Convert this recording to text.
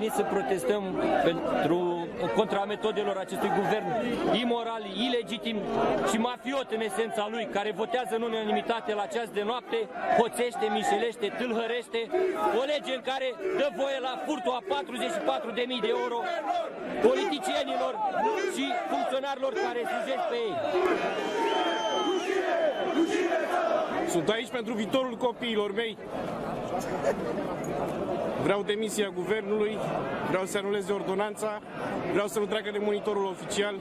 venit să protestăm contra metodelor acestui guvern imoral, ilegitim și mafiot în esența lui, care votează în unanimitate la ceas de noapte, hoțește, mișelește, tâlhărește, o lege în care dă voie la furtul a 44.000 de euro politicienilor și funcționarilor care slujesc pe ei. Sunt aici pentru viitorul copiilor mei. Vreau demisia guvernului, vreau să anuleze ordonanța, vreau să nu treacă de monitorul oficial.